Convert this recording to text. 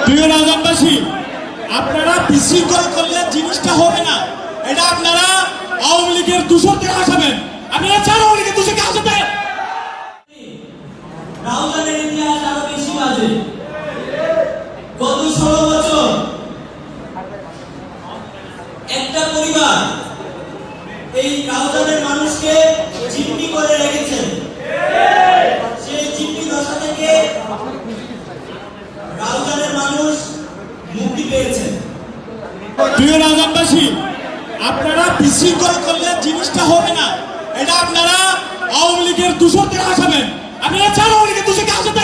প্রিয় রাজনবাসী, আপনারা বিশৃঙ্খল করলে জিনিসটা হবে না। এটা আপনারা আওয়ামী লীগের দূষণকে আসাবেন। আপনারা চান আওয়ামী লীগের দূষণকে আসাবেন। রাউজানের ইতিহাস আরো বেশি বাজে। গত 16 বছর একটা পরিবার এই রাউজানের মানুষকে জিম্মি করে রেখেছেন। সেই জিম্মি দশা থেকে রাউজানের মানুষ মুক্তি পেয়েছেন। প্রিয় রাজনবাসী, আপনারা বিশৃঙ্খল করলে জিনিসটা হবে না। এটা আপনারা আওয়ামী লীগের দূষণকে আসাবেন। আপনারা চান আওয়ামী লীগের দূষণকে আসাবেন।